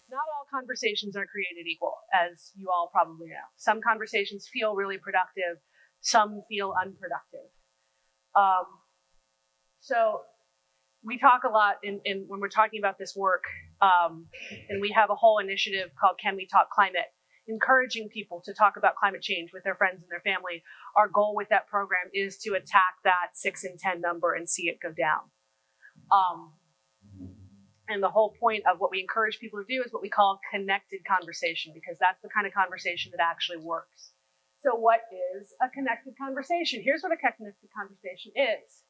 Not all conversations are created equal, as you all probably know. Some conversations feel really productive, some feel unproductive. So we talk a lot when we're talking about this work, and we have a whole initiative called Can We Talk Climate, encouraging people to talk about climate change with their friends and their family. Our goal with that program is to attack that 6 in 10 number and see it go down. And the whole point of what we encourage people to do is what we call connected conversation, because that's the kind of conversation that actually works. So what is a connected conversation? Here's what a connected conversation is.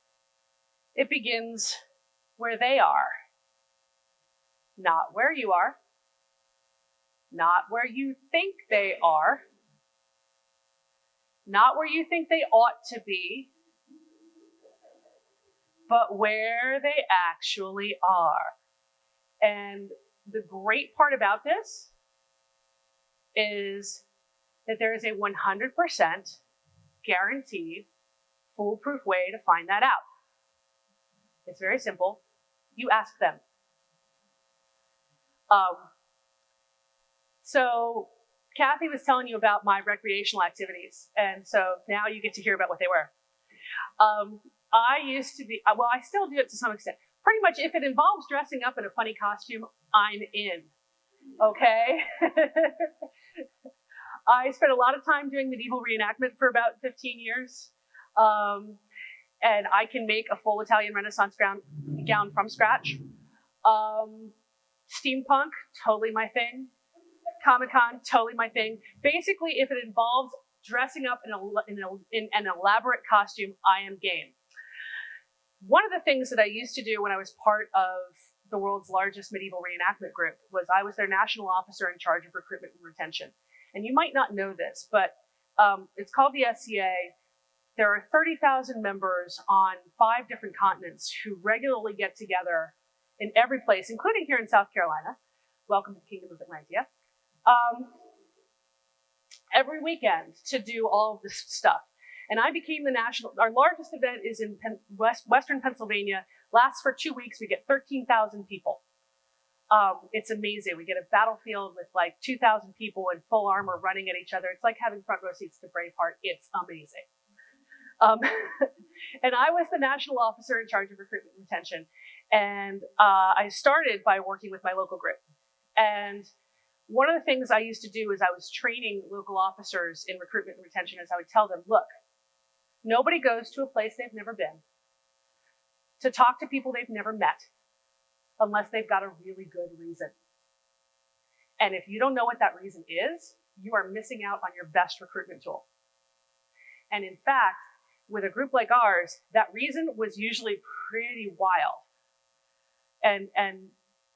It begins where they are, not where you are, not where you think they are, not where you think they ought to be, but where they actually are. And the great part about this is that there is a 100% guaranteed, foolproof way to find that out. It's very simple. You ask them. So Kathy was telling you about my recreational activities, and so now you get to hear about what they were. I used to be, well, I still do it to some extent. Pretty much if it involves dressing up in a funny costume, I'm in, okay? I spent a lot of time doing medieval reenactment for about 15 years. And I can make a full Italian Renaissance gown from scratch. Steampunk, totally my thing. Comic-Con, totally my thing. Basically, if it involves dressing up in an elaborate costume, I am game. One of the things that I used to do when I was part of the world's largest medieval reenactment group was I was their national officer in charge of recruitment and retention. And you might not know this, but it's called the SCA. There are 30,000 members on 5 different continents who regularly get together in every place, including here in South Carolina. Welcome to the Kingdom of Atlantia. Every weekend to do all of this stuff. And I became our largest event is in Western Pennsylvania, lasts for 2 weeks. We get 13,000 people. It's amazing. We get a battlefield with like 2,000 people in full armor running at each other. It's like having front row seats to Braveheart. It's amazing. And I was the national officer in charge of recruitment and retention. And I started by working with my local group. And one of the things I used to do is I was training local officers in recruitment and retention as I would tell them, look, nobody goes to a place they've never been to talk to people they've never met unless they've got a really good reason. And if you don't know what that reason is, you are missing out on your best recruitment tool. And in fact, with a group like ours, that reason was usually pretty wild. And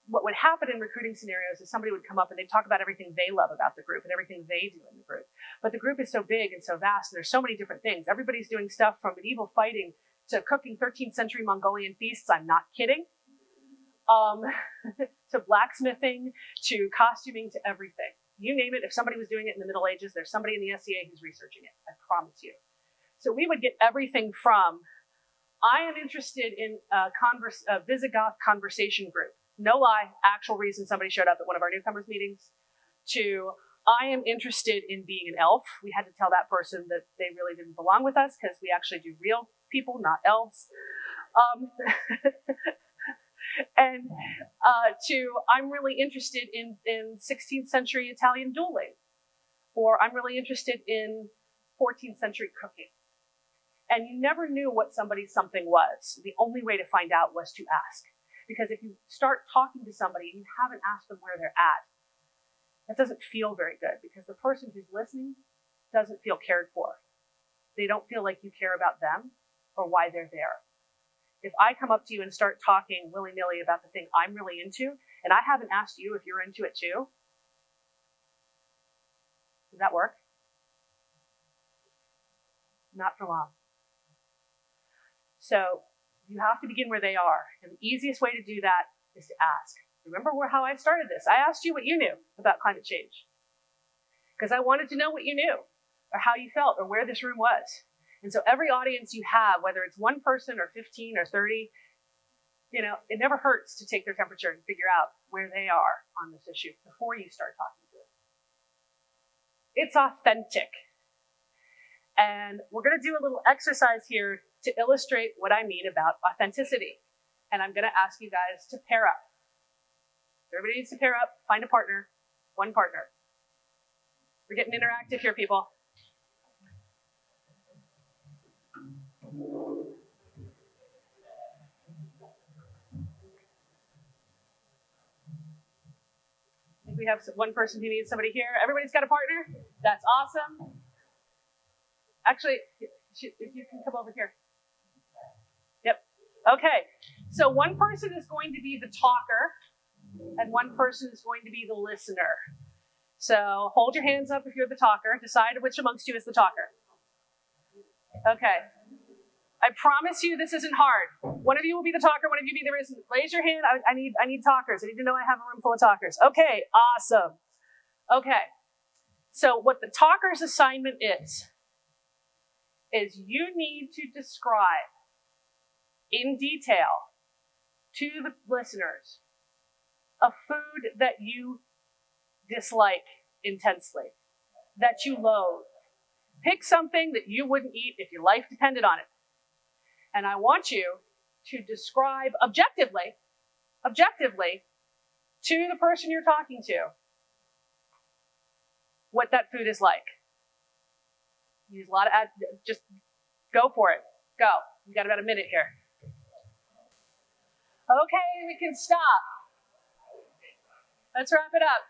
what would happen in recruiting scenarios is somebody would come up and they'd talk about everything they love about the group and everything they do in the group. But the group is so big and so vast, and there's so many different things. Everybody's doing stuff from medieval fighting to cooking 13th century Mongolian feasts. I'm not kidding. To blacksmithing, to costuming, to everything. You name it, if somebody was doing it in the Middle Ages, there's somebody in the SCA who's researching it, I promise you. So we would get everything from, I am interested in a Visigoth conversation group. No lie, actual reason somebody showed up at one of our newcomers meetings, to I am interested in being an elf. We had to tell that person that they really didn't belong with us because we actually do real people, not elves. And to I'm really interested in 16th century Italian dueling, or I'm really interested in 14th century cooking. And you never knew what somebody's something was. The only way to find out was to ask. Because if you start talking to somebody and you haven't asked them where they're at, that doesn't feel very good, because the person who's listening doesn't feel cared for. They don't feel like you care about them or why they're there. If I come up to you and start talking willy-nilly about the thing I'm really into, and I haven't asked you if you're into it too, does that work? Not for long. So you have to begin where they are. And the easiest way to do that is to ask. Remember how I started this? I asked you what you knew about climate change, because I wanted to know what you knew, or how you felt, or where this room was. And so every audience you have, whether it's one person or 15 or 30, it never hurts to take their temperature and figure out where they are on this issue before you start talking to them. It's authentic. And we're going to do a little exercise here to illustrate what I mean about authenticity. And I'm going to ask you guys to pair up. Everybody needs to pair up, find a partner, one partner. We're getting interactive here, people. I think we have one person who needs somebody here. Everybody's got a partner? That's awesome. Actually, if you can come over here. Yep. Okay. So one person is going to be the talker, and one person is going to be the listener. So hold your hands up if you're the talker. Decide which amongst you is the talker. Okay. I promise you this isn't hard. One of you will be the talker, one of you be the listener. Raise your hand. I need talkers. I need to know I have a room full of talkers. Okay, awesome. Okay. So what the talker's assignment is you need to describe in detail to the listeners a food that you dislike intensely, that you loathe. Pick something that you wouldn't eat if your life depended on it. And I want you to describe objectively to the person you're talking to what that food is like. Use a lot of, just go for it. Go. You got about a minute here. Okay, we can stop. Let's wrap it up.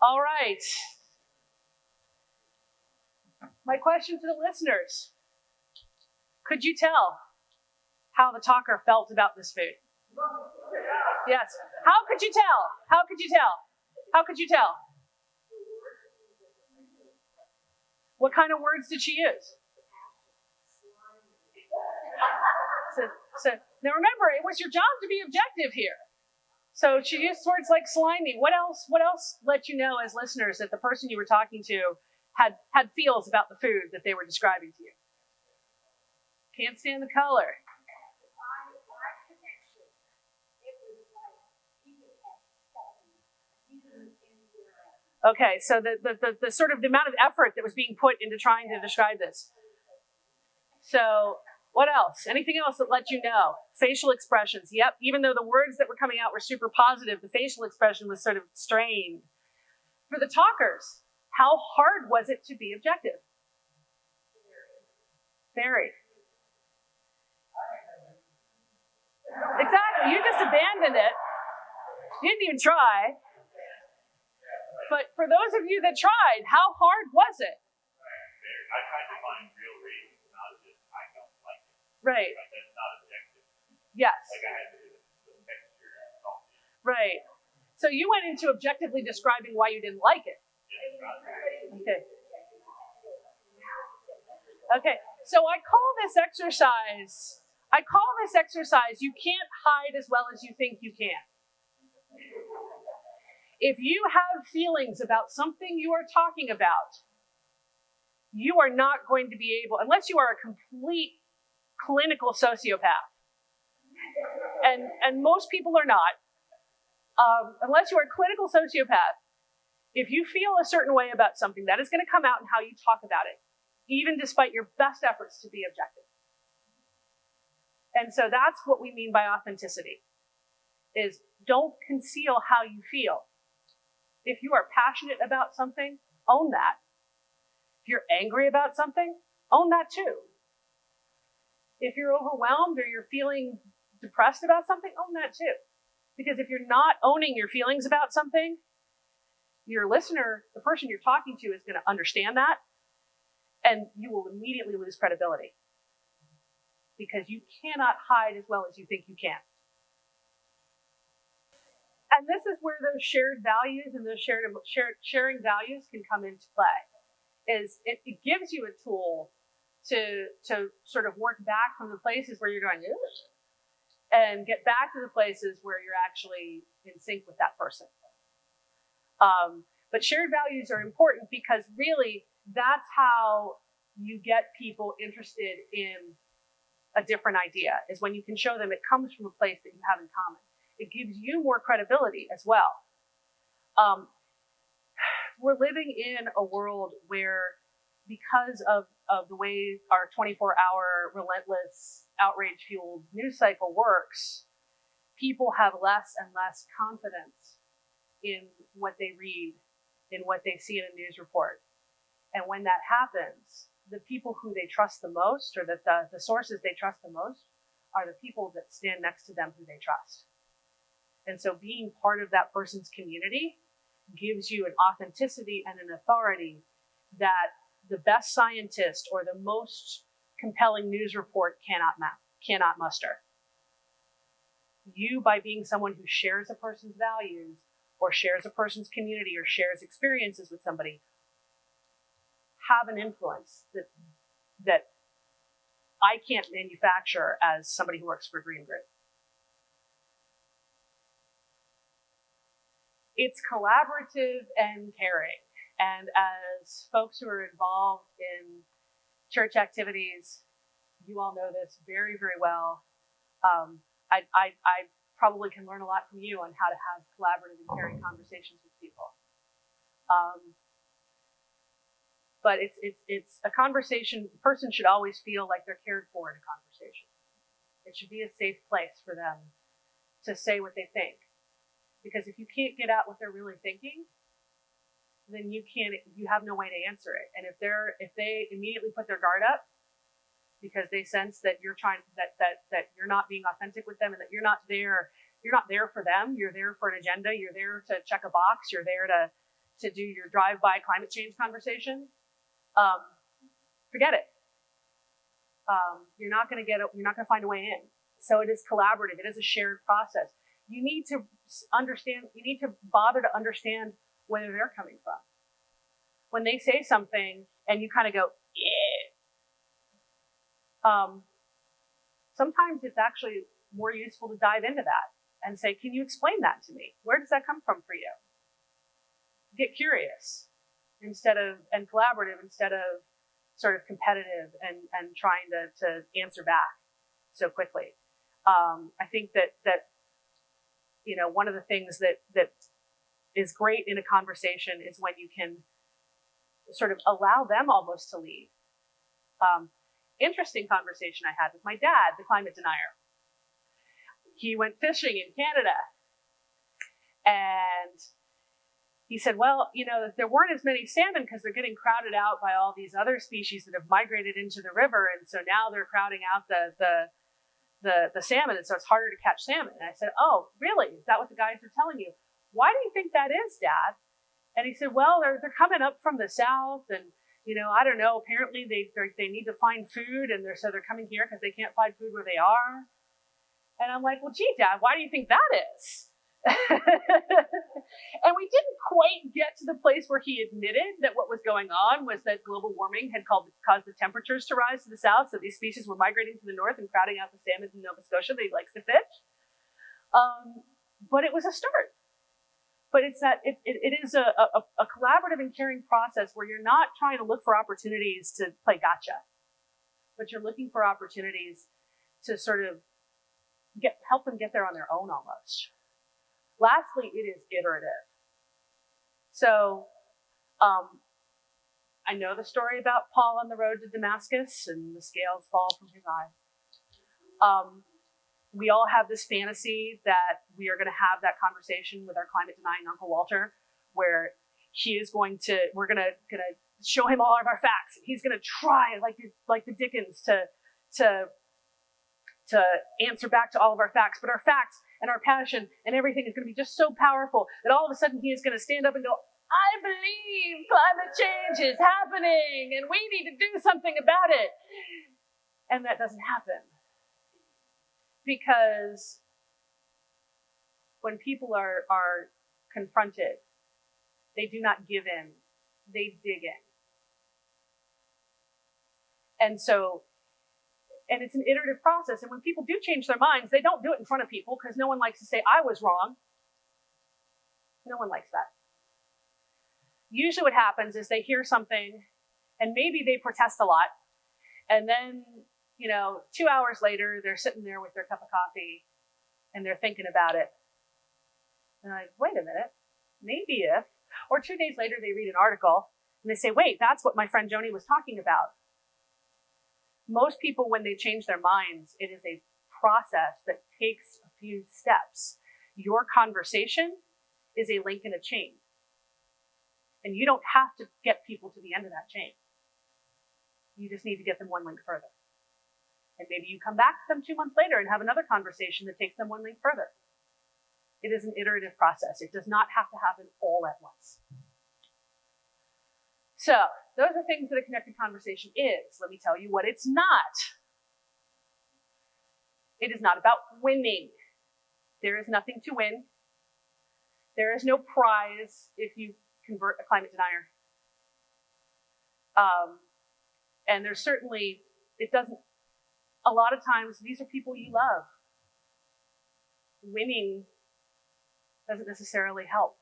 All right. My question to the listeners. Could you tell how the talker felt about this food? Yes. How could you tell? How could you tell? How could you tell? What kind of words did she use? So now remember, it was your job to be objective here. So she used words like slimy. What else let you know as listeners that the person you were talking to had feels about the food that they were describing to you? Can't stand the color. Okay, so the sort of the amount of effort that was being put into trying to describe this. So what else? Anything else that let you know? Facial expressions. Yep, even though the words that were coming out were super positive, the facial expression was sort of strained. For the talkers, how hard was it to be objective? Very. Exactly, you just abandoned it. You didn't even try. But for those of you that tried, how hard was it? I tried to find real reasons, not just I don't like it. Right. Like that's not objective. Yes. Like I had to do the texture and salty. Right. So you went into objectively describing why you didn't like it. Okay. Okay. So I call this exercise, you can't hide as well as you think you can. If you have feelings about something you are talking about, you are not going to be able, unless you are a complete clinical sociopath, and most people are not, unless you are a clinical sociopath, if you feel a certain way about something, that is going to come out in how you talk about it, even despite your best efforts to be objective. And so that's what we mean by authenticity, is don't conceal how you feel. If you are passionate about something, own that. If you're angry about something, own that too. If you're overwhelmed or you're feeling depressed about something, own that too. Because if you're not owning your feelings about something, your listener, the person you're talking to, is going to understand that, and you will immediately lose credibility. Because you cannot hide as well as you think you can. And this is where those shared values and those sharing values can come into play. Is it gives you a tool to sort of work back from the places where you're going, ugh, and get back to the places where you're actually in sync with that person. But shared values are important because really that's how you get people interested in a different idea, is when you can show them it comes from a place that you have in common. It gives you more credibility as well. We're living in a world where, because of the way our 24-hour relentless outrage-fueled news cycle works, people have less and less confidence in what they read, in what they see in a news report. And when that happens, the people who they trust the most, or that the sources they trust the most, are the people that stand next to them who they trust. And so being part of that person's community gives you an authenticity and an authority that the best scientist or the most compelling news report cannot muster. You, by being someone who shares a person's values, or shares a person's community, or shares experiences with somebody, have an influence that I can't manufacture as somebody who works for Green Group. It's collaborative and caring. And as folks who are involved in church activities, you all know this very, very well. I probably can learn a lot from you on how to have collaborative and caring conversations with people. But it's a conversation. The person should always feel like they're cared for in a conversation. It should be a safe place for them to say what they think. Because if you can't get out what they're really thinking, then you have no way to answer it. And if they immediately put their guard up because they sense that you're that you're not being authentic with them, and that you're not there for them, you're there for an agenda, you're there to check a box, you're there to do your drive-by climate change conversation, forget it. You're not going to find a way in. So it is collaborative. It is a shared process. You need to bother to understand where they're coming from. When they say something and you kind of go, yeah. Sometimes it's actually more useful to dive into that and say, can you explain that to me? Where does that come from for you? Get curious and collaborative instead of sort of competitive and trying to answer back so quickly. I think that one of the things that is great in a conversation is when you can sort of allow them almost to lead. Interesting conversation I had with my dad, the climate denier. He went fishing in Canada, and he said, well, there weren't as many salmon because they're getting crowded out by all these other species that have migrated into the river, and so now they're crowding out the salmon, and so it's harder to catch salmon. And I said, oh, really? Is that what the guys are telling you? Why do you think that is, Dad? And he said, well, they're coming up from the south, and I don't know. Apparently, they need to find food, and so they're coming here because they can't find food where they are. And I'm like, well, gee, Dad, why do you think that is? And we didn't quite get to the place where he admitted that what was going on was that global warming had caused the temperatures to rise to the south, so these species were migrating to the north and crowding out the salmon in Nova Scotia that he likes to fish. But it was a start. But it is a collaborative and caring process where you're not trying to look for opportunities to play gotcha, but you're looking for opportunities to sort of help them get there on their own almost. Lastly, it is iterative. So I know the story about Paul on the road to Damascus and the scales fall from his eye. We all have this fantasy that we are going to have that conversation with our climate denying Uncle Walter, where we're going to show him all of our facts. He's going to try, like the Dickens, to answer back to all of our facts. But our facts and our passion and everything is going to be just so powerful that all of a sudden he is going to stand up and go, I believe climate change is happening and we need to do something about it. And that doesn't happen. Because when people are confronted, they do not give in, they dig in. And it's an iterative process. And when people do change their minds, they don't do it in front of people because no one likes to say, I was wrong. No one likes that. Usually what happens is they hear something and maybe they protest a lot. And then, 2 hours later, they're sitting there with their cup of coffee and they're thinking about it. And I'm like, wait a minute, maybe if, or 2 days later, they read an article and they say, wait, that's what my friend Joni was talking about. Most people, when they change their minds, it is a process that takes a few steps. Your conversation is a link in a chain. And you don't have to get people to the end of that chain. You just need to get them one link further. And maybe you come back to them 2 months later and have another conversation that takes them one link further. It is an iterative process. It does not have to happen all at once. So those are things that a connected conversation is. Let me tell you what it's not. It is not about winning. There is nothing to win. There is no prize if you convert a climate denier. And there's certainly, a lot of times, these are people you love. Winning doesn't necessarily help.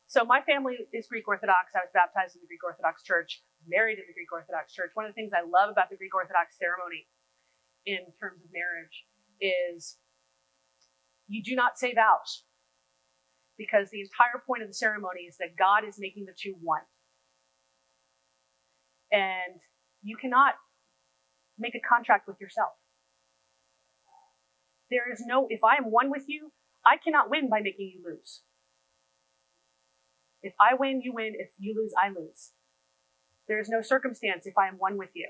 So my family is Greek Orthodox. I was baptized in the Greek Orthodox Church, married in the Greek Orthodox Church. One of the things I love about the Greek Orthodox ceremony in terms of marriage is you do not say vows, because the entire point of the ceremony is that God is making the two one. And you cannot make a contract with yourself. There is no, if I am one with you, I cannot win by making you lose. If I win, you win. If you lose, I lose. There is no circumstance, if I am one with you,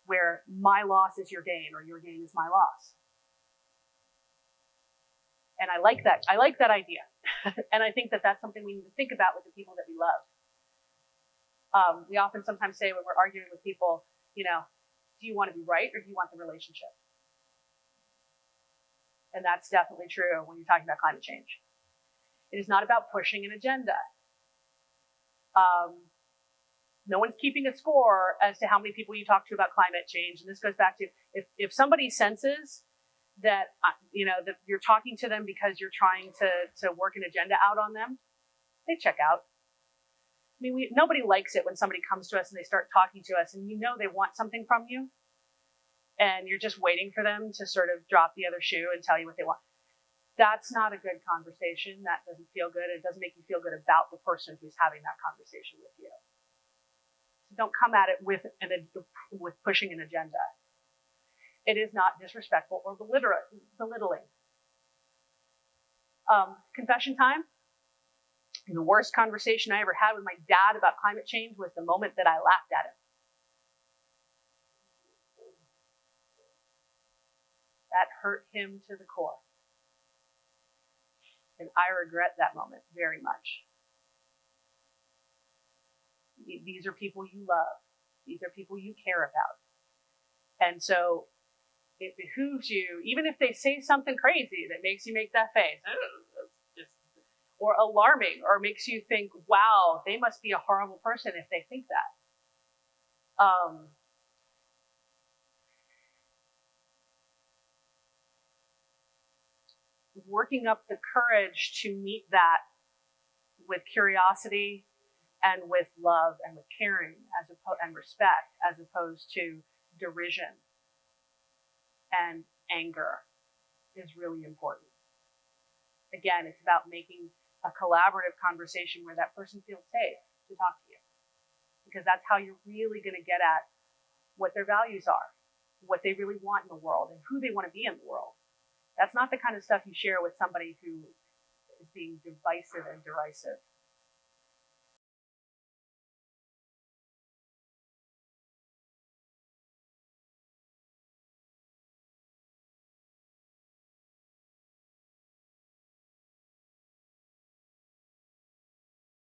where my loss is your gain or your gain is my loss. And I like that. I like that idea. And I think that that's something we need to think about with the people that we love. We often sometimes say when we're arguing with people, do you want to be right or do you want the relationship? And that's definitely true when you're talking about climate change. It is not about pushing an agenda. No one's keeping a score as to how many people you talk to about climate change. And this goes back to if somebody senses that that you're talking to them because you're trying to work an agenda out on them, they check out. I mean, nobody likes it when somebody comes to us and they start talking to us and they want something from you and you're just waiting for them to sort of drop the other shoe and tell you what they want. That's not a good conversation. That doesn't feel good. It doesn't make you feel good about the person who's having that conversation with you. So don't come at it with pushing an agenda. It is not disrespectful or belittling. Confession time. The worst conversation I ever had with my dad about climate change was the moment that I laughed at him. That hurt him to the core. And I regret that moment very much. These are people you love. These are people you care about. And so it behooves you, even if they say something crazy that makes you make that face, or alarming, or makes you think, wow, they must be a horrible person if they think that. Working up the courage to meet that with curiosity and with love and with caring and respect, as opposed to derision and anger, is really important. Again, it's about making a collaborative conversation where that person feels safe to talk to you, because that's how you're really going to get at what their values are, what they really want in the world, and who they want to be in the world. That's not the kind of stuff you share with somebody who is being divisive and derisive.